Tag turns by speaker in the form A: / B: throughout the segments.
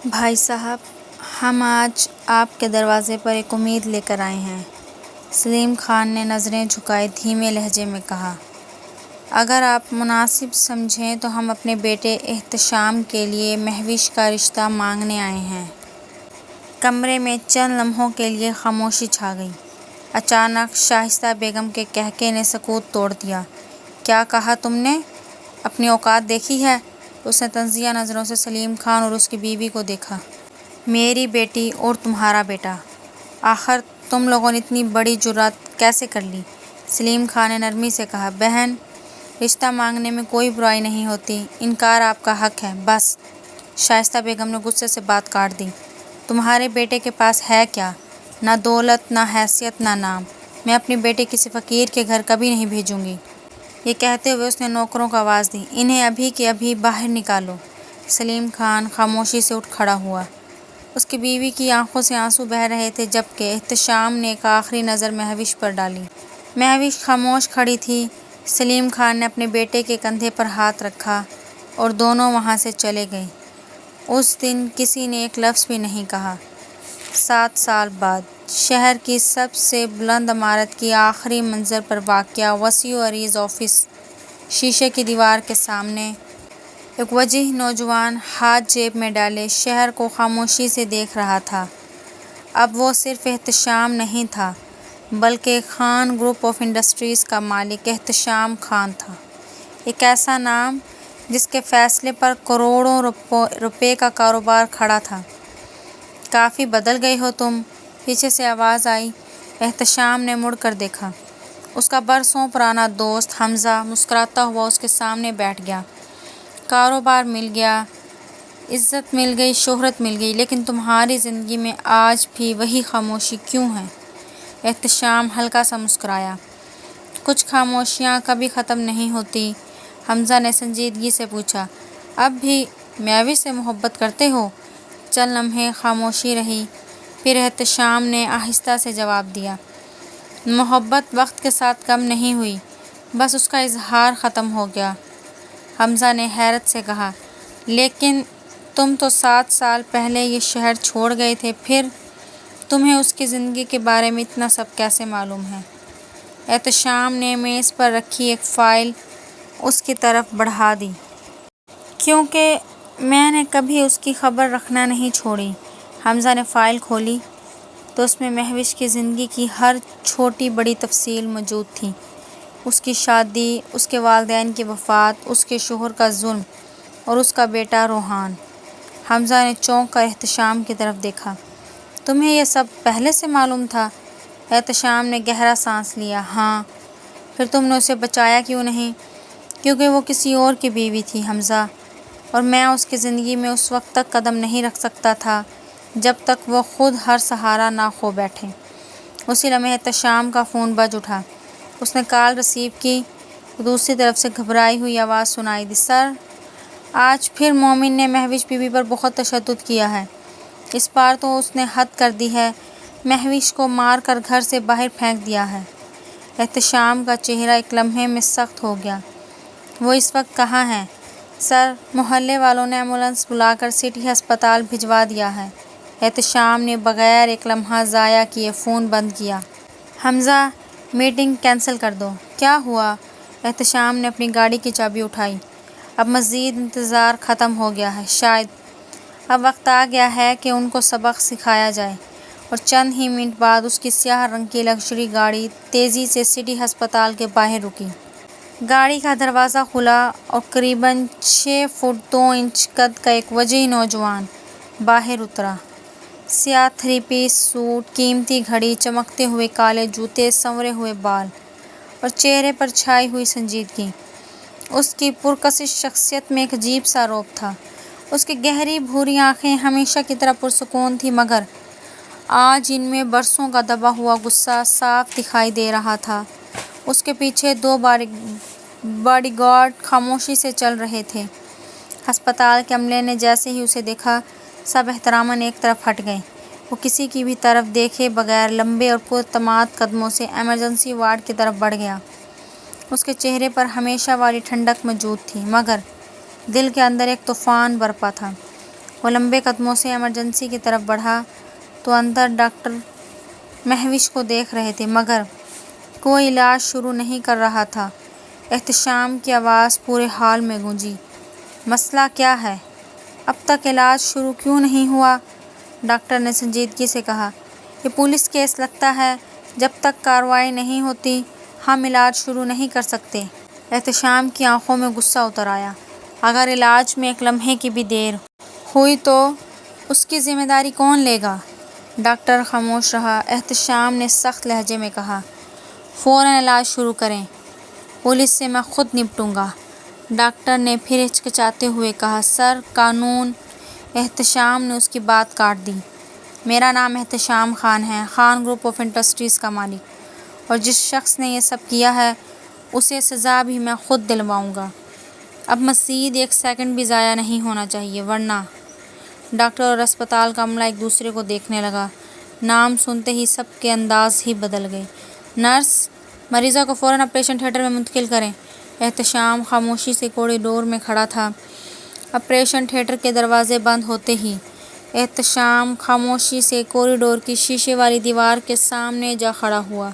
A: بھائی صاحب، ہم آج آپ کے دروازے پر ایک امید لے کر آئے ہیں۔ سلیم خان نے نظریں جھکائے دھیمے لہجے میں کہا، اگر آپ مناسب سمجھیں تو ہم اپنے بیٹے احتشام کے لیے مہوش کا رشتہ مانگنے آئے ہیں۔ کمرے میں چند لمحوں کے لیے خاموشی چھا گئی۔ اچانک شائستہ بیگم کے قہقہے نے سکوت توڑ دیا۔ کیا کہا تم نے؟ اپنی اوقات دیکھی ہے؟ اس نے طنزیہ نظروں سے سلیم خان اور اس کی بیوی کو دیکھا۔ میری بیٹی اور تمہارا بیٹا، آخر تم لوگوں نے اتنی بڑی جرأت کیسے کر لی؟ سلیم خان نے نرمی سے کہا، بہن، رشتہ مانگنے میں کوئی برائی نہیں ہوتی، انکار آپ کا حق ہے، بس۔ شائستہ بیگم نے غصے سے بات کاٹ دی۔ تمہارے بیٹے کے پاس ہے کیا؟ نہ دولت، نہ حیثیت، نہ نام۔ میں اپنی بیٹی کسی فقیر کے گھر کبھی نہیں بھیجوں گی۔ یہ کہتے ہوئے اس نے نوکروں کو آواز دی، انہیں ابھی کے ابھی باہر نکالو۔ سلیم خان خاموشی سے اٹھ کھڑا ہوا۔ اس کی بیوی کی آنکھوں سے آنسو بہہ رہے تھے، جبکہ احتشام نے ایک آخری نظر مہوش پر ڈالی۔ مہوش خاموش کھڑی تھی۔ سلیم خان نے اپنے بیٹے کے کندھے پر ہاتھ رکھا اور دونوں وہاں سے چلے گئے۔ اس دن کسی نے ایک لفظ بھی نہیں کہا۔ 7 سال بعد شہر کی سب سے بلند عمارت کی آخری منزل پر واقع وسیع و عریض آفس، شیشے کی دیوار کے سامنے ایک وجیح نوجوان ہاتھ جیب میں ڈالے شہر کو خاموشی سے دیکھ رہا تھا۔ اب وہ صرف احتشام نہیں تھا، بلکہ خان گروپ آف انڈسٹریز کا مالک احتشام خان تھا، ایک ایسا نام جس کے فیصلے پر کروڑوں روپے کا کاروبار کھڑا تھا۔ کافی بدل گئے ہو تم، پیچھے سے آواز آئی۔ احتشام نے مڑ کر دیکھا۔ اس کا برسوں پرانا دوست حمزہ مسکراتا ہوا اس کے سامنے بیٹھ گیا۔ کاروبار مل گیا، عزت مل گئی، شہرت مل گئی، لیکن تمہاری زندگی میں آج بھی وہی خاموشی کیوں ہے؟ احتشام ہلکا سا مسکرایا۔ کچھ خاموشیاں کبھی ختم نہیں ہوتی، حمزہ نے سنجیدگی سے پوچھا۔ اب بھی مہوش سے محبت کرتے ہو؟ چند لمحے خاموشی رہی، پھر احتشام نے آہستہ سے جواب دیا، محبت وقت کے ساتھ کم نہیں ہوئی، بس اس کا اظہار ختم ہو گیا۔ حمزہ نے حیرت سے کہا، لیکن تم تو 7 سال پہلے یہ شہر چھوڑ گئے تھے، پھر تمہیں اس کی زندگی کے بارے میں اتنا سب کیسے معلوم ہے؟ احتشام نے میز پر رکھی ایک فائل اس کی طرف بڑھا دی۔ کیونکہ میں نے کبھی اس کی خبر رکھنا نہیں چھوڑی۔ حمزہ نے فائل کھولی تو اس میں مہوش کی زندگی کی ہر چھوٹی بڑی تفصیل موجود تھی، اس کی شادی، اس کے والدین کی وفات، اس کے شوہر کا ظلم اور اس کا بیٹا روحان۔ حمزہ نے چونک کر احتشام کی طرف دیکھا۔ تمہیں یہ سب پہلے سے معلوم تھا؟ احتشام نے گہرا سانس لیا۔ ہاں۔ پھر تم نے اسے بچایا کیوں نہیں؟ کیونکہ وہ کسی اور کی بیوی تھی حمزہ، اور میں اس کی زندگی میں اس وقت تک قدم نہیں رکھ سکتا تھا جب تک وہ خود ہر سہارا نہ کھو بیٹھے۔ اسی لمحے احتشام کا فون بج اٹھا۔ اس نے کال ریسیو کی تو دوسری طرف سے گھبرائی ہوئی آواز سنائی دی، سر، آج پھر مومن نے مہوش بیوی پر بہت تشدد کیا ہے۔ اس بار تو اس نے حد کر دی ہے، مہوش کو مار کر گھر سے باہر پھینک دیا ہے۔ احتشام کا چہرہ ایک لمحے میں سخت ہو گیا۔ وہ اس وقت کہاں ہیں؟ سر، محلے والوں نے ایمبولینس بلا کر سٹی ہسپتال بھجوا دیا ہے۔ احتشام نے بغیر ایک لمحہ ضائع کیے فون بند کیا۔ حمزہ، میٹنگ کینسل کر دو۔ کیا ہوا؟ احتشام نے اپنی گاڑی کی چابی اٹھائی۔ اب مزید انتظار ختم ہو گیا ہے، شاید اب وقت آ گیا ہے کہ ان کو سبق سکھایا جائے۔ اور چند ہی منٹ بعد اس کی سیاہ رنگ کی لگژری گاڑی تیزی سے سٹی ہسپتال کے باہر رکی۔ گاڑی کا دروازہ کھلا اور قریباً 6 فٹ 2 انچ قد کا ایک وجیح نوجوان باہر اترا۔ سیاہ 3 پیس سوٹ، قیمتی گھڑی، چمکتے ہوئے کالے جوتے، سنورے ہوئے بال اور چہرے پر چھائی ہوئی سنجیدگی۔ اس کی پرکشش شخصیت میں ایک عجیب سا رعب تھا۔ اس کی گہری بھوری آنکھیں ہمیشہ کی طرح پرسکون تھیں، مگر آج ان میں برسوں کا دبا ہوا غصہ صاف دکھائی دے رہا تھا۔ اس کے پیچھے 2 باڈی گارڈ خاموشی سے چل رہے تھے۔ ہسپتال کے عملے نے جیسے ہی اسے دیکھا، سب احتراماً ایک طرف ہٹ گئے۔ وہ کسی کی بھی طرف دیکھے بغیر لمبے اور پراعتماد قدموں سے ایمرجنسی وارڈ کی طرف بڑھ گیا۔ اس کے چہرے پر ہمیشہ والی ٹھنڈک موجود تھی، مگر دل کے اندر ایک طوفان برپا تھا۔ وہ لمبے قدموں سے ایمرجنسی کی طرف بڑھا تو اندر ڈاکٹر مہوش کو دیکھ رہے تھے مگر کوئی علاج شروع نہیں کر رہا تھا۔ احتشام کی آواز پورے ہال میں گونجی، مسئلہ کیا ہے؟ اب تک علاج شروع کیوں نہیں ہوا؟ ڈاکٹر نے سنجیدگی سے کہا، یہ پولیس کیس لگتا ہے، جب تک کارروائی نہیں ہوتی ہم علاج شروع نہیں کر سکتے۔ احتشام کی آنکھوں میں غصہ اتر آیا، اگر علاج میں ایک لمحے کی بھی دیر ہوئی تو اس کی ذمہ داری کون لے گا؟ ڈاکٹر خاموش رہا۔ احتشام نے سخت لہجے میں کہا، فوراً علاج شروع کریں، پولیس سے میں خود نپٹوں گا۔ ڈاکٹر نے پھر ہچکچاتے ہوئے کہا، سر، قانون۔ احتشام نے اس کی بات کاٹ دی، میرا نام احتشام خان ہے، خان گروپ آف انڈسٹریز کا مالک، اور جس شخص نے یہ سب کیا ہے اسے سزا بھی میں خود دلواؤں گا۔ اب مزید ایک سیکنڈ بھی ضائع نہیں ہونا چاہیے، ورنہ۔ ڈاکٹر اور اسپتال کا عملہ ایک دوسرے کو دیکھنے لگا۔ نام سنتے ہی سب کے انداز ہی بدل گئے۔ نرس، مریضہ کو فوراً آپریشن تھیٹر میں منتقل کریں۔ احتشام خاموشی سے کوریڈور میں کھڑا تھا۔ آپریشن تھیٹر کے دروازے بند ہوتے ہی احتشام خاموشی سے کوریڈور کی شیشے والی دیوار کے سامنے جا کھڑا ہوا۔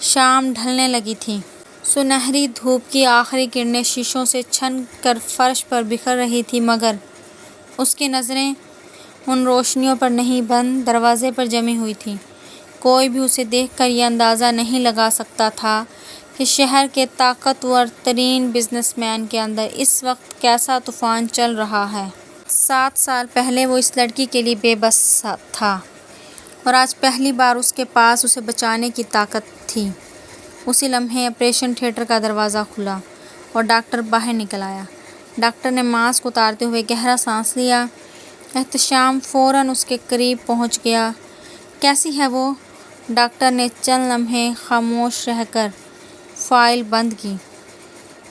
A: شام ڈھلنے لگی تھی۔ سنہری دھوپ کی آخری کرنیں شیشوں سے چھن کر فرش پر بکھر رہی تھیں مگر اس کی نظریں ان روشنیوں پر نہیں، بند دروازے پر جمی ہوئی تھیں۔ کوئی بھی اسے دیکھ کر یہ اندازہ نہیں لگا سکتا تھا کہ شہر کے طاقتور ترین بزنس مین کے اندر اس وقت کیسا طوفان چل رہا ہے۔ 7 سال پہلے وہ اس لڑکی کے لیے بے بس تھا اور آج پہلی بار اس کے پاس اسے بچانے کی طاقت تھی۔ اسی لمحے آپریشن تھیٹر کا دروازہ کھلا اور ڈاکٹر باہر نکل آیا۔ ڈاکٹر نے ماسک اتارتے ہوئے گہرا سانس لیا۔ احتشام فوراً اس کے قریب پہنچ گیا۔ کیسی ہے وہ؟ ڈاکٹر نے چند لمحے خاموش رہ کر فائل بند کی۔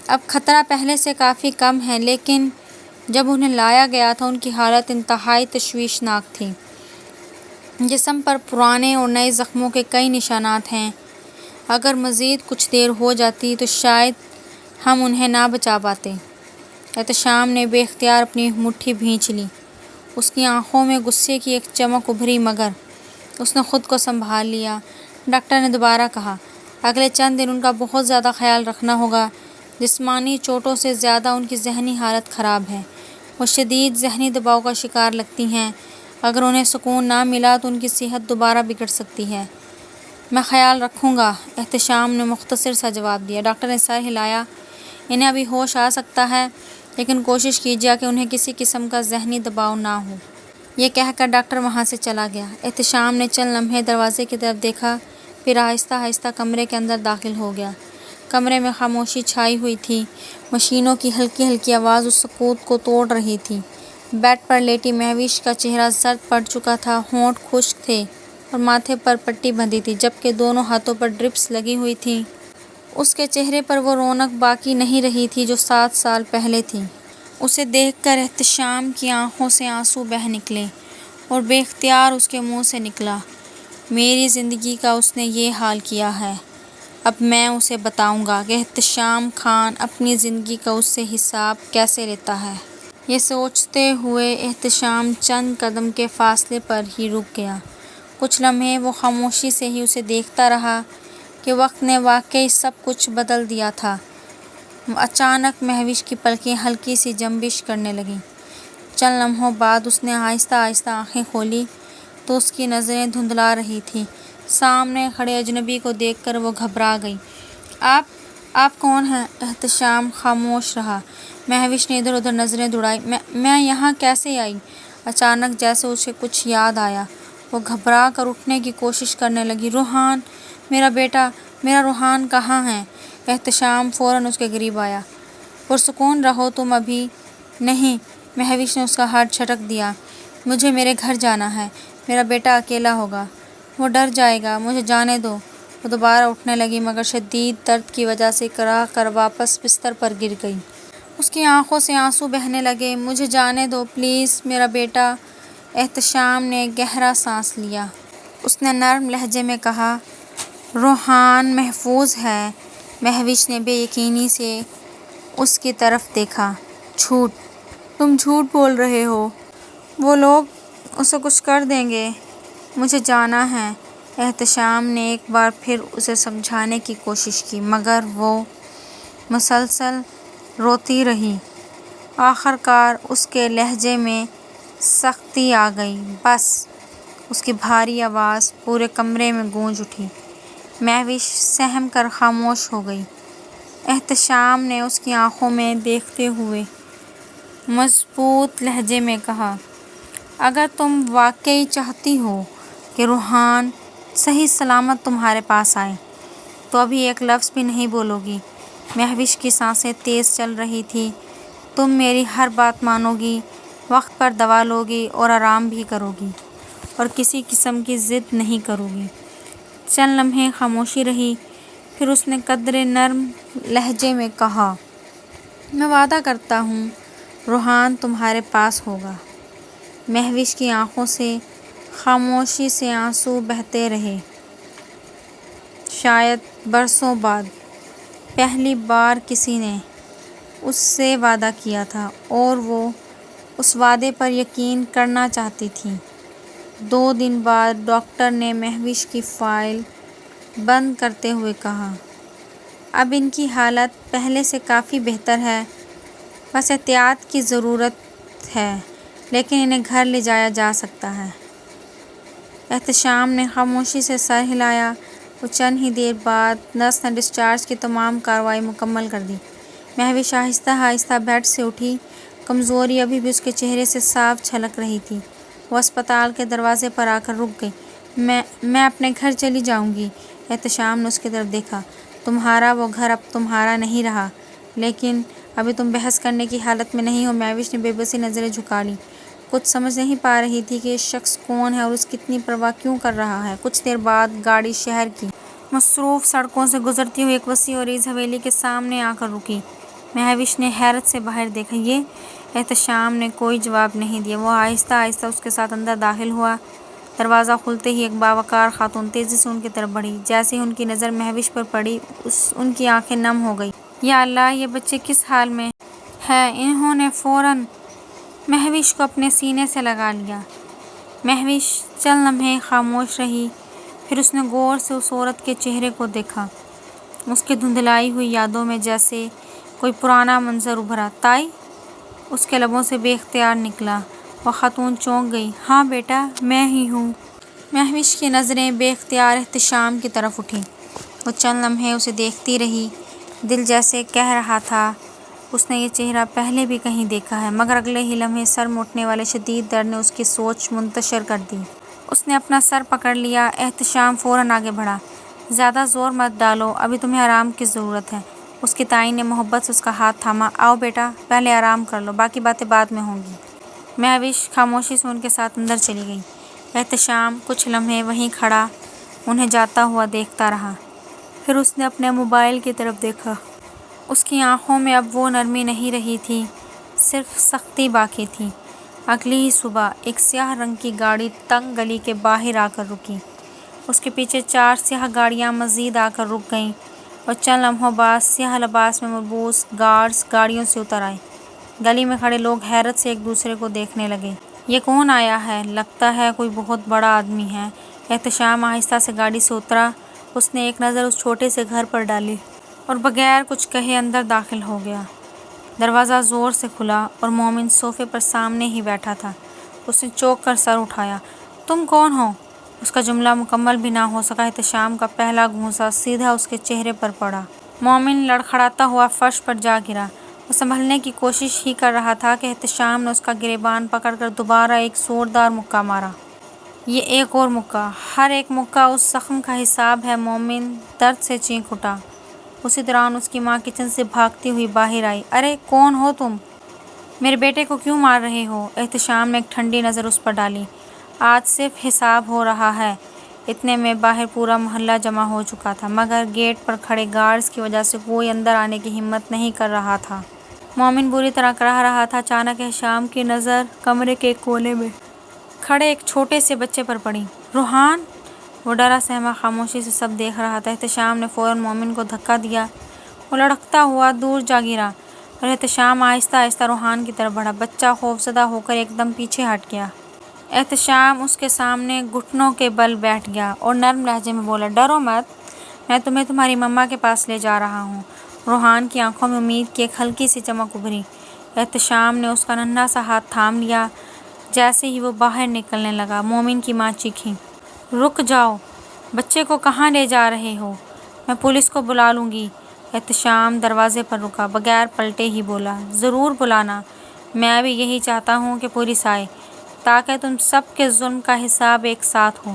A: اب خطرہ پہلے سے کافی کم ہے، لیکن جب انہیں لایا گیا تھا ان کی حالت انتہائی تشویشناک تھی۔ جسم پر پرانے اور نئے زخموں کے کئی نشانات ہیں۔ اگر مزید کچھ دیر ہو جاتی تو شاید ہم انہیں نہ بچا پاتے۔ احتشام نے بے اختیار اپنی مٹھی بھینچ لی۔ اس کی آنکھوں میں غصے کی ایک چمک ابھری مگر اس نے خود کو سنبھال لیا۔ ڈاکٹر نے دوبارہ کہا، اگلے چند دن ان کا بہت زیادہ خیال رکھنا ہوگا۔ جسمانی چوٹوں سے زیادہ ان کی ذہنی حالت خراب ہے۔ وہ شدید ذہنی دباؤ کا شکار لگتی ہیں۔ اگر انہیں سکون نہ ملا تو ان کی صحت دوبارہ بگڑ سکتی ہے۔ میں خیال رکھوں گا، احتشام نے مختصر سا جواب دیا۔ ڈاکٹر نے سر ہلایا، انہیں ابھی ہوش آ سکتا ہے لیکن کوشش کیجیے کہ انہیں کسی قسم کا ذہنی دباؤ نہ ہو۔ یہ کہہ کر ڈاکٹر وہاں سے چلا گیا۔ احتشام نے چند لمحے دروازے کی طرف دیکھا، پھر آہستہ آہستہ کمرے کے اندر داخل ہو گیا۔ کمرے میں خاموشی چھائی ہوئی تھی۔ مشینوں کی ہلکی ہلکی آواز اس سکوت کو توڑ رہی تھی۔ بیڈ پر لیٹی مہوش کا چہرہ زرد پڑ چکا تھا، ہونٹ خشک تھے اور ماتھے پر پٹی بندھی تھی جبکہ دونوں ہاتھوں پر ڈرپس لگی ہوئی تھیں۔ اس کے چہرے پر وہ رونق باقی نہیں رہی تھی جو 7 سال پہلے تھی۔ اسے دیکھ کر احتشام کی آنکھوں سے آنسو بہہ نکلے اور بے اختیار اس کے منہ سے نکلا، میری زندگی کا اس نے یہ حال کیا ہے، اب میں اسے بتاؤں گا کہ احتشام خان اپنی زندگی کا اس سے حساب کیسے لیتا ہے۔ یہ سوچتے ہوئے احتشام چند قدم کے فاصلے پر ہی رک گیا۔ کچھ لمحے وہ خاموشی سے ہی اسے دیکھتا رہا کہ وقت نے واقعی سب کچھ بدل دیا تھا۔ اچانک مہوش کی پلکیں ہلکی سی جنبش کرنے لگیں۔ چند لمحوں بعد اس نے آہستہ آہستہ آنکھیں کھولیں تو اس کی نظریں دھندلا رہی تھیں۔ سامنے کھڑے اجنبی کو دیکھ کر وہ گھبرا گئی۔ آپ کون ہیں؟ احتشام خاموش رہا۔ مہوش نے ادھر ادھر نظریں دوڑائیں۔ میں یہاں کیسے آئی؟ اچانک جیسے اسے کچھ یاد آیا، وہ گھبرا کر اٹھنے کی کوشش کرنے لگی۔ روحان، میرا بیٹا، میرا روحان کہاں ہے؟ احتشام فوراً اس کے قریب آیا۔ پرسکون رہو تم ابھی نہیں، مہوش نے اس کا ہاتھ جھٹک دیا۔ مجھے میرے گھر جانا ہے، میرا بیٹا اکیلا ہوگا، وہ ڈر جائے گا، مجھے جانے دو۔ وہ دوبارہ اٹھنے لگی مگر شدید درد کی وجہ سے کڑا کر واپس بستر پر گر گئی۔ اس کی آنکھوں سے آنسو بہنے لگے۔ مجھے جانے دو پلیز، میرا بیٹا۔ احتشام نے گہرا سانس لیا۔ اس نے نرم لہجے میں کہا، روحان محفوظ ہے۔ مہوش نے بے یقینی سے اس کی طرف دیکھا۔ جھوٹ، تم جھوٹ بول رہے ہو۔ وہ لوگ اسے کچھ کر دیں گے، مجھے جانا ہے۔ احتشام نے ایک بار پھر اسے سمجھانے کی کوشش کی مگر وہ مسلسل روتی رہی۔ آخر کار اس کے لہجے میں سختی آ گئی۔ بس! اس کی بھاری آواز پورے کمرے میں گونج اٹھی۔ مہوش سہم کر خاموش ہو گئی۔ احتشام نے اس کی آنکھوں میں دیکھتے ہوئے مضبوط لہجے میں کہا، اگر تم واقعی چاہتی ہو کہ روحان صحیح سلامت تمہارے پاس آئے تو ابھی ایک لفظ بھی نہیں بولو گی۔ مہوش کی سانسیں تیز چل رہی تھیں۔ تم میری ہر بات مانو گی، وقت پر دوا لو گی اور آرام بھی کرو گی اور کسی قسم کی ضد نہیں کرو گی۔ چند لمحے خاموشی رہی، پھر اس نے قدرے نرم لہجے میں کہا، میں وعدہ کرتا ہوں روحان تمہارے پاس ہوگا۔ مہوش کی آنکھوں سے خاموشی سے آنسو بہتے رہے۔ شاید برسوں بعد پہلی بار کسی نے اس سے وعدہ کیا تھا اور وہ اس وعدے پر یقین کرنا چاہتی تھی۔ 2 دن بعد ڈاکٹر نے مہوش کی فائل بند کرتے ہوئے کہا، اب ان کی حالت پہلے سے کافی بہتر ہے، بس احتیاط کی ضرورت ہے لیکن انہیں گھر لے جایا جا سکتا ہے۔ احتشام نے خاموشی سے سر ہلایا اور چند ہی دیر بعد نرس نے ڈسچارج کی تمام کارروائی مکمل کر دی۔ مہوش آہستہ آہستہ بیڈ سے اٹھی۔ کمزوری ابھی بھی اس کے چہرے سے صاف جھلک رہی تھی۔ وہ اسپتال کے دروازے پر آ کر رک گئی۔ میں اپنے گھر چلی جاؤں گی۔ احتشام نے اس کی طرف دیکھا، تمہارا وہ گھر اب تمہارا نہیں رہا، لیکن ابھی تم بحث کرنے کی حالت میں نہیں ہو۔ مہوش نے بے بسی نظریں جھکا لیں۔ کچھ سمجھ نہیں پا رہی تھی کہ یہ شخص کون ہے اور اس کی اتنی پرواہ کیوں کر رہا ہے۔ کچھ دیر بعد گاڑی شہر کی مصروف سڑکوں سے گزرتی ہوئی ایک وسیع و عریض حویلی کے سامنے آ کر رکی۔ مہوش نے حیرت سے باہر دیکھا، یہ! احتشام نے کوئی جواب نہیں دیا۔ وہ آہستہ آہستہ اس کے ساتھ اندر داخل ہوا۔ دروازہ کھلتے ہی ایک باوقار خاتون تیزی سے ان کی طرف بڑھی۔ جیسے ہی ان کی نظر مہوش پر پڑی ان کی آنکھیں نم ہو گئیں۔ یا اللہ! یہ بچے کس حال میں ہے؟ انہوں نے فوراً مہوش کو اپنے سینے سے لگا لیا۔ مہوش چند لمحے خاموش رہی، پھر اس نے غور سے اس عورت کے چہرے کو دیکھا۔ اس کی دھندلائی ہوئی یادوں میں جیسے کوئی پرانا منظر ابھرا۔ تائی! اس کے لبوں سے بے اختیار نکلا۔ وہ خاتون چونک گئی۔ ہاں بیٹا، میں ہی ہوں۔ مہوش کی نظریں بے اختیار احتشام کی طرف اٹھیں۔ وہ چند لمحے اسے دیکھتی رہی۔ دل جیسے کہہ رہا تھا اس نے یہ چہرہ پہلے بھی کہیں دیکھا ہے، مگر اگلے ہی لمحے سر میں اٹھنے والے شدید درد نے اس کی سوچ منتشر کر دی۔ اس نے اپنا سر پکڑ لیا۔ احتشام فوراً آگے بڑھا۔ زیادہ زور مت ڈالو، ابھی تمہیں آرام کی ضرورت ہے۔ اس کی تائی نے محبت سے اس کا ہاتھ تھاما۔ آؤ بیٹا، پہلے آرام کر لو، باقی باتیں بعد میں ہوں گی۔ مہوش خاموشی سے ان کے ساتھ اندر چلی گئی۔ احتشام کچھ لمحے وہیں کھڑا انہیں جاتا ہوا دیکھتا رہا، پھر اس نے اپنے موبائل کی طرف دیکھا۔ اس کی آنکھوں میں اب وہ نرمی نہیں رہی تھی، صرف سختی باقی تھی۔ اگلی ہی صبح ایک سیاہ رنگ کی گاڑی تنگ گلی کے باہر آ کر رکی۔ اس کے پیچھے 4 سیاہ گاڑیاں مزید آ کر رک گئیں اور چند لمحوں بعد سیاہ لباس میں ملبوس گارڈز گاڑیوں سے اتر آئے۔ گلی میں کھڑے لوگ حیرت سے ایک دوسرے کو دیکھنے لگے۔ یہ کون آیا ہے؟ لگتا ہے کوئی بہت بڑا آدمی ہے۔ احتشام آہستہ سے گاڑی سے اترا۔ اس نے ایک نظر اس چھوٹے سے گھر پر ڈالی اور بغیر کچھ کہے اندر داخل ہو گیا۔ دروازہ زور سے کھلا اور مومن صوفے پر سامنے ہی بیٹھا تھا۔ اس نے چونک کر سر اٹھایا۔ تم کون ہو؟ اس کا جملہ مکمل بھی نہ ہو سکا۔ احتشام کا پہلا گھونسا سیدھا اس کے چہرے پر پڑا۔ مومن لڑکھڑاتا ہوا فرش پر جا گرا۔ وہ سنبھلنے کی کوشش ہی کر رہا تھا کہ احتشام نے اس کا گریبان پکڑ کر دوبارہ ایک زوردار مکہ مارا۔ یہ ایک اور مکہ، ہر ایک مکہ اس زخم کا حساب ہے۔ مومن درد سے چیخ اٹھا۔ اسی دوران اس کی ماں کچن سے بھاگتی ہوئی باہر آئی۔ ارے کون ہو تم؟ میرے بیٹے کو کیوں مار رہے ہو؟ احتشام نے ایک ٹھنڈی نظر اس پر ڈالی۔ آج صرف حساب ہو رہا ہے۔ اتنے میں باہر پورا محلہ جمع ہو چکا تھا، مگر گیٹ پر کھڑے گارڈز کی وجہ سے کوئی اندر آنے کی ہمت نہیں کر رہا تھا۔ مومن بری طرح کراہ رہا تھا۔ اچانک احتشام کی نظر کمرے کے ایک کونے میں کھڑے ایک چھوٹے سے بچے پر پڑی۔ روحان! وہ ڈرا سہما خاموشی سے سب دیکھ رہا تھا۔ احتشام نے فوراً مومن کو دھکا دیا۔ وہ لڑکھتا ہوا دور جا گرا۔ اور احتشام آہستہ آہستہ روحان کی طرف بڑھا۔ بچہ خوفزدہ ہو کر ایک دم پیچھے ہٹ گیا۔ احتشام اس کے سامنے گھٹنوں کے بل بیٹھ گیا اور نرم لہجے میں بولا، ڈرو مت، میں تمہیں تمہاری مما کے پاس لے جا رہا ہوں۔ روحان کی آنکھوں میں امید کی ایک ہلکی سی چمک ابھری۔ احتشام نے اس کا ننھا سا ہاتھ تھام لیا۔ جیسے ہی وہ باہر نکلنے لگا، مومن کی ماں چیخی، رک جاؤ، بچے کو کہاں لے جا رہے ہو؟ میں پولیس کو بلا لوں گی۔ احتشام دروازے پر رکا، بغیر پلٹے ہی بولا، ضرور بلانا، میں بھی یہی چاہتا ہوں کہ پولیس آئے تاکہ تم سب کے ظلم کا حساب ایک ساتھ ہو۔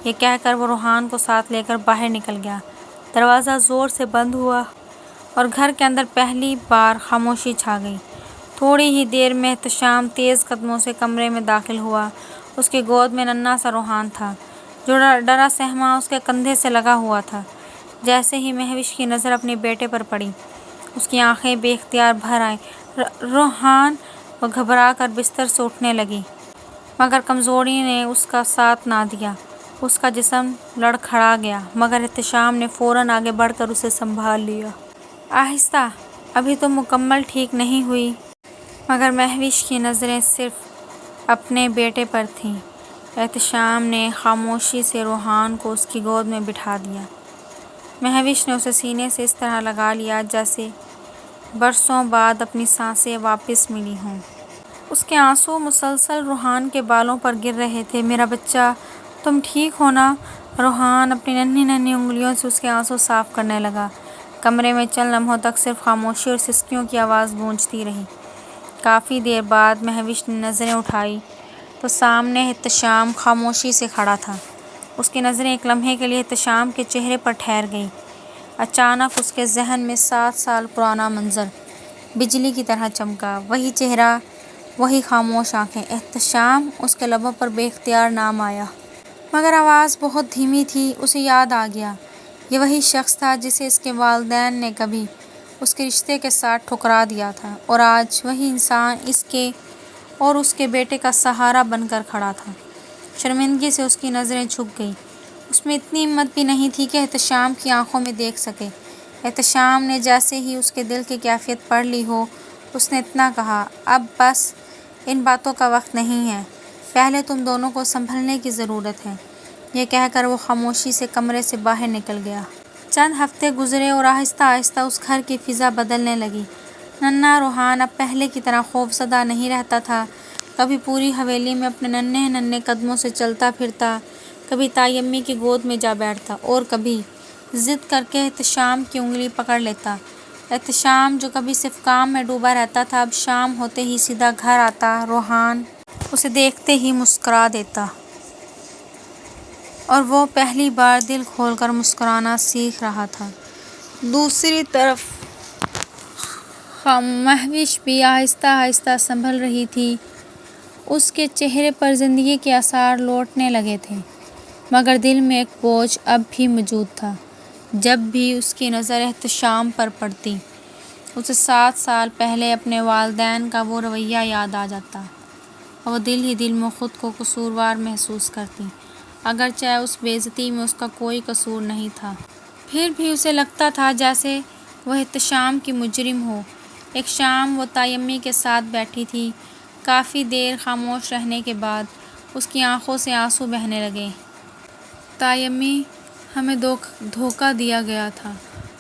A: یہ کہہ کر وہ روحان کو ساتھ لے کر باہر نکل گیا۔ دروازہ زور سے بند ہوا اور گھر کے اندر پہلی بار خاموشی چھا گئی۔ تھوڑی ہی دیر میں احتشام تیز قدموں سے کمرے میں داخل ہوا۔ اس کی گود میں ننھا سا روحان تھا جو ڈرا سہما اس کے کندھے سے لگا ہوا تھا۔ جیسے ہی مہوش کی نظر اپنے بیٹے پر پڑی، اس کی آنکھیں بے اختیار بھر آئیں۔ روحان! وہ گھبرا کر بستر سے اٹھنے لگی، مگر کمزوری نے اس کا ساتھ نہ دیا۔ اس کا جسم لڑکھڑا گیا، مگر احتشام نے فوراً آگے بڑھ کر اسے سنبھال لیا۔ آہستہ، ابھی تم مکمل ٹھیک نہیں ہوئی۔ مگر مہوش کی نظریں صرف اپنے بیٹے پر تھیں۔ احتشام نے خاموشی سے روحان کو اس کی گود میں بٹھا دیا۔ مہوش نے اسے سینے سے اس طرح لگا لیا جیسے برسوں بعد اپنی سانسیں واپس ملی ہوں۔ اس کے آنسو مسلسل روحان کے بالوں پر گر رہے تھے۔ میرا بچہ، تم ٹھیک ہو نا؟ روحان اپنی ننھی ننھی انگلیوں سے اس کے آنسو صاف کرنے لگا۔ کمرے میں چند لمحوں تک صرف خاموشی اور سسکیوں کی آواز گونجتی رہی۔ کافی دیر بعد مہوش نے نظریں اٹھائیں تو سامنے احتشام خاموشی سے کھڑا تھا۔ اس کی نظریں ایک لمحے کے لیے احتشام کے چہرے پر ٹھہر گئیں۔ اچانک اس کے ذہن میں 7 سال پرانا منظر بجلی کی طرح چمکا۔ وہی چہرہ، وہی خاموش آنکھیں۔ احتشام! اس کے لبوں پر بے اختیار نام آیا، مگر آواز بہت دھیمی تھی۔ اسے یاد آ گیا، یہ وہی شخص تھا جسے اس کے والدین نے کبھی اس کے رشتے کے ساتھ ٹھکرا دیا تھا، اور آج وہی انسان اس کے اور اس کے بیٹے کا سہارا بن کر کھڑا تھا۔ شرمندگی سے اس کی نظریں جھک گئیں۔ اس میں اتنی ہمت بھی نہیں تھی کہ احتشام کی آنکھوں میں دیکھ سکے۔ احتشام نے جیسے ہی اس کے دل کی کیفیت پڑھ لی ہو، اس نے اتنا کہا، اب بس، ان باتوں کا وقت نہیں ہے، پہلے تم دونوں کو سنبھلنے کی ضرورت ہے۔ یہ کہہ کر وہ خاموشی سے کمرے سے باہر نکل گیا۔ چند ہفتے گزرے اور آہستہ آہستہ اس گھر کی فضا بدلنے لگی۔ ننھا روحان اب پہلے کی طرح خوفزدہ نہیں رہتا تھا۔ کبھی پوری حویلی میں اپنے ننھے ننھے قدموں سے چلتا پھرتا، کبھی تائی امی کی گود میں جا بیٹھتا، اور کبھی ضد کر کے احتشام کی انگلی پکڑ لیتا۔ احتشام جو کبھی صرف کام میں ڈوبا رہتا تھا، اب شام ہوتے ہی سیدھا گھر آتا۔ روحان اسے دیکھتے ہی مسکرا دیتا، اور وہ پہلی بار دل کھول کر مسکرانا سیکھ رہا تھا۔ دوسری طرف مہوش بھی آہستہ آہستہ سنبھل رہی تھی۔ اس کے چہرے پر زندگی کے آثار لوٹنے لگے تھے، مگر دل میں ایک بوجھ اب بھی موجود تھا۔ جب بھی اس کی نظر احتشام پر پڑتی، اسے 7 سال پہلے اپنے والدین کا وہ رویہ یاد آ جاتا، اور وہ دل ہی دل میں خود کو قصوروار محسوس کرتی، اگرچہ اس بے عزتی میں اس کا کوئی قصور نہیں تھا۔ پھر بھی اسے لگتا تھا جیسے وہ احتشام کی مجرم ہو۔ ایک شام وہ تائی امی کے ساتھ بیٹھی تھی۔ کافی دیر خاموش رہنے کے بعد اس کی آنکھوں سے آنسو بہنے لگے۔ تائی امی، ہمیں دھوکہ دیا گیا تھا۔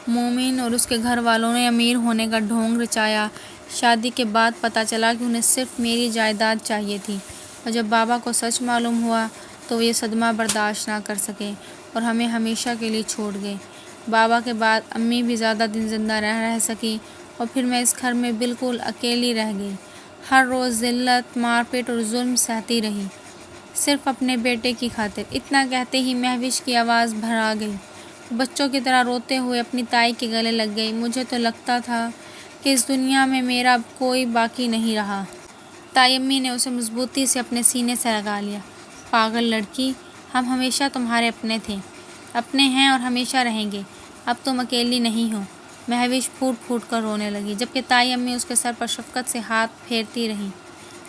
A: مومن اور اس کے گھر والوں نے امیر ہونے کا ڈھونگ رچایا۔ شادی کے بعد پتہ چلا کہ انہیں صرف میری جائیداد چاہیے تھی، اور جب بابا کو سچ معلوم ہوا تو وہ یہ صدمہ برداشت نہ کر سکے اور ہمیں ہمیشہ کے لیے چھوڑ گئے۔ بابا کے بعد امی بھی زیادہ دن زندہ نہ رہ سکی، اور پھر میں اس گھر میں بالکل اکیلی رہ گئی۔ ہر روز ذلت، مار پیٹ اور ظلم سہتی رہی، صرف اپنے بیٹے کی خاطر۔ اتنا کہتے ہی مہوش کی آواز بھر گئی۔ وہ بچوں کی طرح روتے ہوئے اپنی تائی کے گلے لگ گئی۔ مجھے تو لگتا تھا کہ اس دنیا میں میرا اب کوئی باقی نہیں رہا۔ تائی امی نے اسے مضبوطی سے اپنے سینے سے لگا لیا۔ پاگل لڑکی، ہم ہمیشہ تمہارے اپنے تھے، اپنے ہیں اور ہمیشہ رہیں گے۔ اب تم اکیلی نہیں ہو۔ مہوش پھوٹ پھوٹ کر رونے لگی، جبکہ تائی امی اس کے سر پر شفقت سے ہاتھ پھیرتی رہیں۔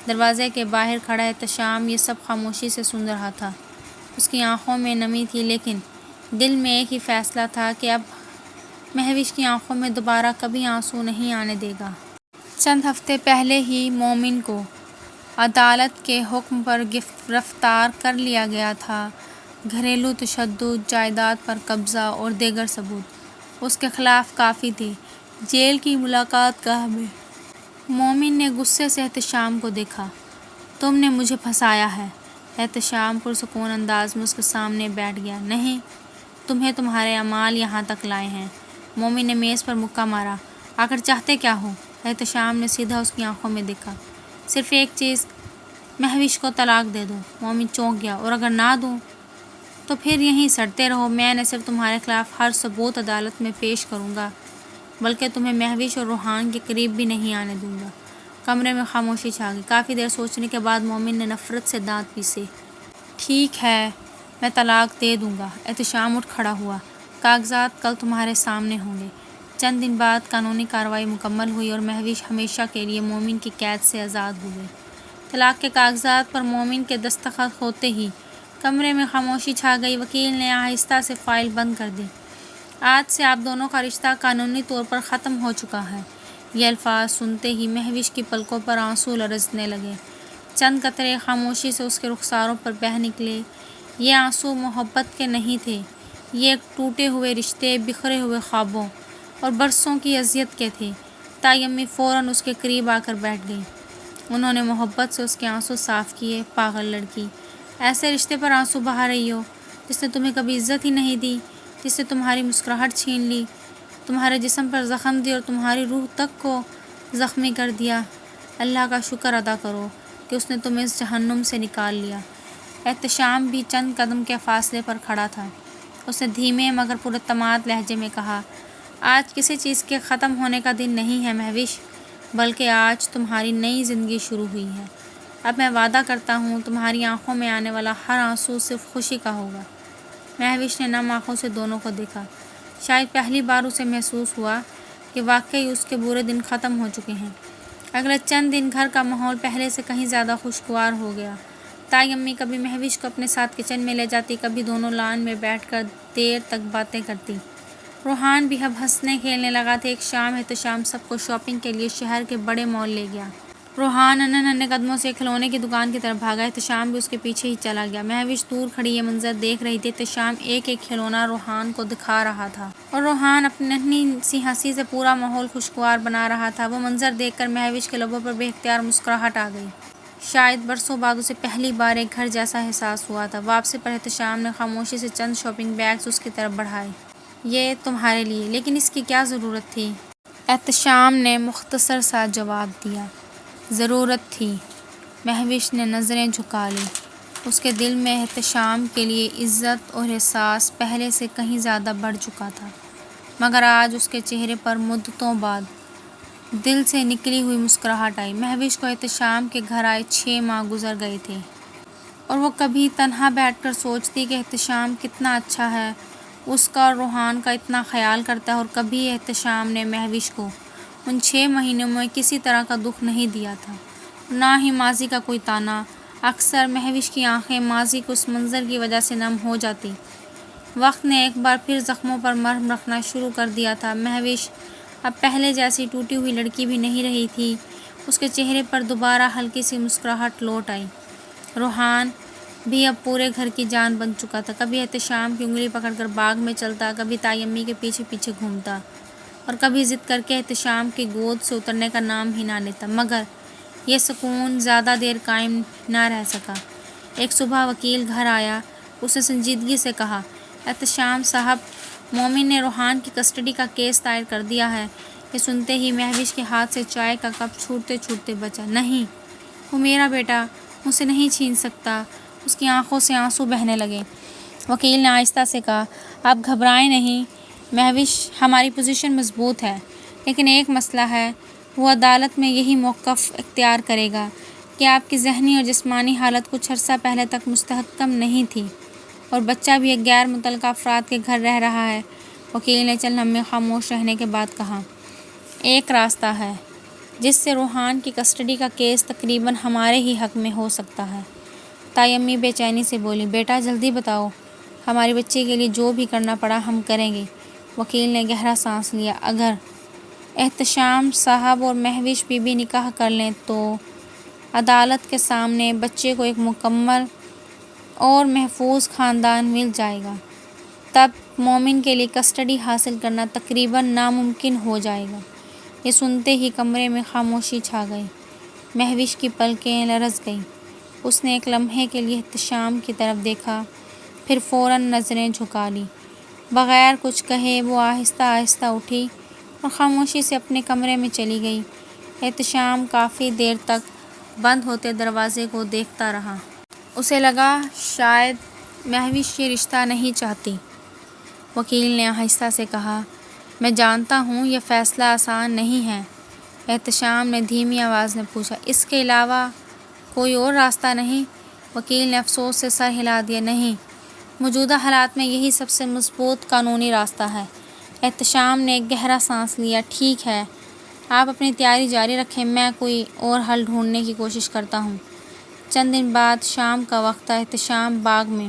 A: دروازے کے باہر کھڑا احتشام یہ سب خاموشی سے سن رہا تھا۔ اس کی آنکھوں میں نمی تھی، لیکن دل میں ایک ہی فیصلہ تھا کہ اب مہوش کی آنکھوں میں دوبارہ کبھی آنسو نہیں آنے دے گا۔ چند ہفتے پہلے ہی مومن کو عدالت کے حکم پر گرفتار کر لیا گیا تھا۔ گھریلو تشدد، جائیداد پر قبضہ اور دیگر ثبوت اس کے خلاف کافی تھے۔ جیل کی ملاقات گاہ میں مومن نے غصے سے احتشام کو دیکھا۔ تم نے مجھے پھنسایا ہے۔ احتشام پرسکون انداز میں اس کے سامنے بیٹھ گیا۔ نہیں، تمہیں تمہارے اعمال یہاں تک لائے ہیں۔ مومن نے میز پر مکہ مارا۔ آخر چاہتے کیا ہو؟ احتشام نے سیدھا اس کی آنکھوں میں دیکھا۔ صرف ایک چیز، مہوش کو طلاق دے دو۔ مومن چونک گیا۔ اور اگر نہ دوں تو پھر یہیں سڑتے رہو۔ میں نہ صرف تمہارے خلاف ہر ثبوت عدالت میں پیش کروں گا بلکہ تمہیں مہوش اور روحان کے قریب بھی نہیں آنے دوں گا۔ کمرے میں خاموشی چھا گئی۔ کافی دیر سوچنے کے بعد مومن نے نفرت سے دانت پیسے۔ ٹھیک ہے، میں طلاق دے دوں گا۔ احتشام اٹھ کھڑا ہوا۔ کاغذات کل تمہارے سامنے ہوں گے۔ چند دن بعد قانونی کارروائی مکمل ہوئی اور مہوش ہمیشہ کے لیے مومن کی قید سے آزاد ہو گئی۔ طلاق کے کاغذات پر مومن کے دستخط ہوتے ہی کمرے میں خاموشی چھا گئی۔ وکیل نے آہستہ سے فائل بند کر دی۔ آج سے آپ دونوں کا رشتہ قانونی طور پر ختم ہو چکا ہے۔ یہ الفاظ سنتے ہی مہوش کی پلکوں پر آنسو لرزنے لگے۔ چند قطرے خاموشی سے اس کے رخساروں پر بہہ نکلے۔ یہ آنسو محبت کے نہیں تھے، یہ ایک ٹوٹے ہوئے رشتے، بکھرے ہوئے خوابوں اور برسوں کی اذیت کے تھے۔ تائی امی فوراً اس کے قریب آ کر بیٹھ گئیں۔ انہوں نے محبت سے اس کے آنسو صاف کیے۔ پاگل لڑکی، ایسے رشتے پر آنسو بہا رہی ہو جس نے تمہیں کبھی عزت ہی نہیں دی، جس نے تمہاری مسکراہٹ چھین لی، تمہارے جسم پر زخم دی اور تمہاری روح تک کو زخمی کر دیا۔ اللہ کا شکر ادا کرو کہ اس نے تمہیں اس جہنم سے نکال لیا۔ احتشام بھی چند قدم کے فاصلے پر کھڑا تھا۔ اس نے دھیمے مگر پراعتماد لہجے میں کہا، آج کسی چیز کے ختم ہونے کا دن نہیں ہے مہوش، بلکہ آج تمہاری نئی زندگی شروع ہوئی ہے۔ اب میں وعدہ کرتا ہوں تمہاری آنکھوں میں آنے والا ہر آنسو صرف خوشی کا ہوگا۔ مہوش نے نم آنکھوں سے دونوں کو دیکھا۔ شاید پہلی بار اسے محسوس ہوا کہ واقعی اس کے برے دن ختم ہو چکے ہیں۔ اگلے چند دن گھر کا ماحول پہلے سے کہیں زیادہ خوشگوار ہو گیا۔ تائی امی کبھی مہوش کو اپنے ساتھ کچن میں لے جاتی، کبھی دونوں لان میں بیٹھ کر دیر تک باتیں کرتی۔ روحان بھی اب ہنسنے کھیلنے لگا تھا۔ ایک شام احتشام سب کو شاپنگ کے لیے شہر کے بڑے مال لے گیا۔ روحان ننھے ننھے قدموں سے کھلونے کی دکان کی طرف بھاگا۔ احتشام بھی اس کے پیچھے ہی چلا گیا۔ مہوش دور کھڑی یہ منظر دیکھ رہی تھی۔ احتشام ایک ایک کھلونا روحان کو دکھا رہا تھا اور روحان اپنی ننھی سی ہنسی سے پورا ماحول خوشگوار بنا رہا تھا۔ وہ منظر دیکھ کر مہوش کے لبوں پر بے اختیار مسکراہٹ آ گئی۔ شاید برسوں بعد اسے پہلی بار ایک گھر جیسا احساس ہوا تھا۔ واپسی پر احتشام نے خاموشی سے چند شاپنگ بیگز اس کی طرف بڑھائے۔ یہ تمہارے لیے، لیکن اس کی کیا ضرورت تھی؟ احتشام نے مختصر سا جواب دیا، ضرورت تھی۔ مہوش نے نظریں جھکا لیں۔ اس کے دل میں احتشام کے لیے عزت اور احساس پہلے سے کہیں زیادہ بڑھ چکا تھا، مگر آج اس کے چہرے پر مدتوں بعد دل سے نکلی ہوئی مسکراہٹ آئی۔ مہوش کو احتشام کے گھر آئے 6 ماہ گزر گئے تھے اور وہ کبھی تنہا بیٹھ کر سوچتی کہ احتشام کتنا اچھا ہے، اس کا اور روحان کا اتنا خیال کرتا ہے، اور کبھی احتشام نے مہوش کو ان 6 مہینوں میں کسی طرح کا دکھ نہیں دیا تھا، نہ ہی ماضی کا کوئی تانا۔ اکثر مہوش کی آنکھیں ماضی کے اس منظر کی وجہ سے نم ہو جاتی۔ وقت نے ایک بار پھر زخموں پر مرہم رکھنا شروع کر دیا تھا۔ مہوش اب پہلے جیسی ٹوٹی ہوئی لڑکی بھی نہیں رہی تھی۔ اس کے چہرے پر دوبارہ ہلکی سی مسکراہٹ لوٹ آئی۔ روحان بھی اب پورے گھر کی جان بن چکا تھا۔ کبھی احتشام کی انگلی پکڑ کر باغ میں چلتا، کبھی تائی امی کے پیچھے پیچھے گھومتا اور کبھی ضد کر کے احتشام کی گود سے اترنے کا نام ہی نہ لیتا، مگر یہ سکون زیادہ دیر قائم نہ رہ سکا۔ ایک صبح وکیل گھر آیا۔ اس نے سنجیدگی سے کہا، احتشام صاحب، مومن نے روحان کی کسٹڈی کا کیس دائر کر دیا ہے۔ یہ سنتے ہی مہوش کے ہاتھ سے چائے کا کپ چھوٹتے چھوٹتے بچا۔ نہیں، وہ میرا بیٹا مجھ سے نہیں چھین سکتا۔ اس کی آنکھوں سے آنسو بہنے لگے۔ وکیل نے آہستہ سے کہا، آپ گھبرائیں نہیں مہوش، ہماری پوزیشن مضبوط ہے، لیکن ایک مسئلہ ہے، وہ عدالت میں یہی موقف اختیار کرے گا کہ آپ کی ذہنی اور جسمانی حالت کچھ عرصہ پہلے تک مستحکم نہیں تھی اور بچہ بھی ایک غیر متعلقہ افراد کے گھر رہ رہا ہے۔ وکیل نے چند لمحے خاموش رہنے کے بعد کہا، ایک راستہ ہے جس سے روحان کی کسٹڈی کا کیس تقریباً ہمارے ہی حق میں ہو سکتا ہے۔ تائی امی بے چینی سے بولی، بیٹا جلدی بتاؤ، ہماری بچی کے لیے جو بھی کرنا پڑا ہم کریں گے۔ وکیل نے گہرا سانس لیا، اگر احتشام صاحب اور مہوش بی بی نکاح کر لیں تو عدالت کے سامنے بچے کو ایک مکمل اور محفوظ خاندان مل جائے گا۔ تب مومن کے لیے کسٹڈی حاصل کرنا تقریباً ناممکن ہو جائے گا۔ یہ سنتے ہی کمرے میں خاموشی چھا گئی۔ مہوش کی پلکیں لرز گئیں۔ اس نے ایک لمحے کے لیے احتشام کی طرف دیکھا، پھر فوراً نظریں جھکا لیں۔ بغیر کچھ کہے وہ آہستہ آہستہ اٹھی اور خاموشی سے اپنے کمرے میں چلی گئی۔ احتشام کافی دیر تک بند ہوتے دروازے کو دیکھتا رہا۔ اسے لگا شاید مہوش یہ رشتہ نہیں چاہتی۔ وکیل نے آہستہ سے کہا، میں جانتا ہوں یہ فیصلہ آسان نہیں ہے۔ احتشام نے دھیمی آواز میں پوچھا، اس کے علاوہ کوئی اور راستہ نہیں؟ وکیل نے افسوس سے سر ہلا دیا، نہیں، موجودہ حالات میں یہی سب سے مضبوط قانونی راستہ ہے۔ احتشام نے ایک گہرا سانس لیا، ٹھیک ہے، آپ اپنی تیاری جاری رکھیں، میں کوئی اور حل ڈھونڈنے کی کوشش کرتا ہوں۔ چند دن بعد شام کا وقت تھا۔ احتشام باغ میں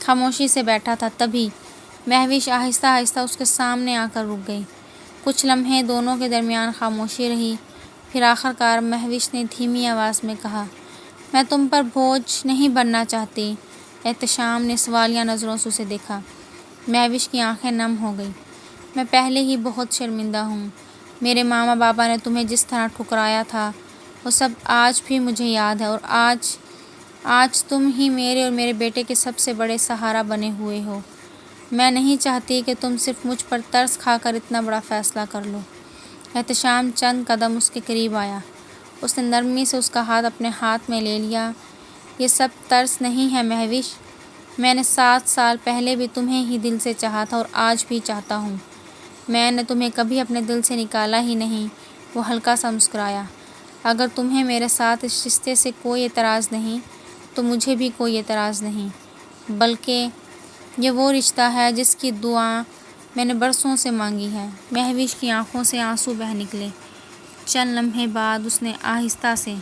A: خاموشی سے بیٹھا تھا، تبھی مہوش آہستہ آہستہ اس کے سامنے آ کر رک گئی۔ کچھ لمحے دونوں کے درمیان خاموشی رہی، پھر آخر کار مہوش نے دھیمی آواز میں کہا، میں تم پر بوجھ نہیں بننا چاہتی۔ احتشام نے سوالیہ نظروں سے اسے دیکھا۔ مہوش کی آنکھیں نم ہو گئیں۔ میں پہلے ہی بہت شرمندہ ہوں۔ میرے ماما بابا نے تمہیں جس طرح ٹھکرایا تھا وہ سب آج بھی مجھے یاد ہے، اور آج تم ہی میرے اور میرے بیٹے کے سب سے بڑے سہارا بنے ہوئے ہو۔ میں نہیں چاہتی کہ تم صرف مجھ پر ترس کھا کر اتنا بڑا فیصلہ کر لو۔ احتشام چند قدم اس کے قریب آیا۔ اس نے نرمی سے اس کا ہاتھ اپنے ہاتھ میں لے لیا۔ یہ سب ترس نہیں ہے مہوش، میں نے 7 سال پہلے بھی تمہیں ہی دل سے چاہا تھا اور آج بھی چاہتا ہوں۔ میں نے تمہیں کبھی اپنے دل سے نکالا ہی نہیں۔ وہ ہلکا سا مسکرایا، اگر تمہیں میرے ساتھ اس رشتے سے کوئی اعتراض نہیں تو مجھے بھی کوئی اعتراض نہیں، بلکہ یہ وہ رشتہ ہے جس کی دعا میں نے برسوں سے مانگی ہے۔ مہوش کی آنکھوں سے آنسو بہہ نکلے۔ چند لمحے بعد اس نے آہستہ سے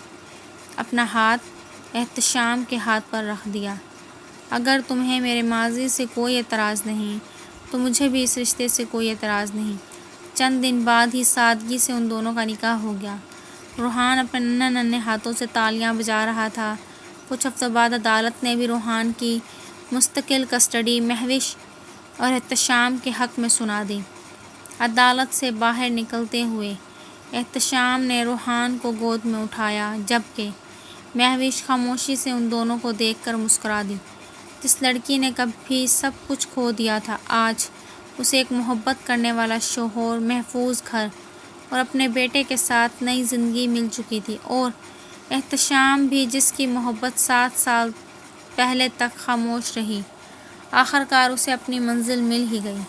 A: اپنا ہاتھ احتشام کے ہاتھ پر رکھ دیا، اگر تمہیں میرے ماضی سے کوئی اعتراض نہیں تو مجھے بھی اس رشتے سے کوئی اعتراض نہیں۔ چند دن بعد ہی سادگی سے ان دونوں کا نکاح ہو گیا۔ روحان اپنے ننھے ننھے ہاتھوں سے تالیاں بجا رہا تھا۔ کچھ ہفتوں بعد عدالت نے بھی روحان کی مستقل کسٹڈی مہوش اور احتشام کے حق میں سنا دی۔ عدالت سے باہر نکلتے ہوئے احتشام نے روحان کو گود میں اٹھایا، جبکہ مہوش خاموشی سے ان دونوں کو دیکھ کر مسکرا دی۔ جس لڑکی نے کبھی سب کچھ کھو دیا تھا، آج اسے ایک محبت کرنے والا شوہر، محفوظ گھر اور اپنے بیٹے کے ساتھ نئی زندگی مل چکی تھی، اور احتشام بھی، جس کی محبت 7 سال پہلے تک خاموش رہی، آخر کار اسے اپنی منزل مل ہی گئی۔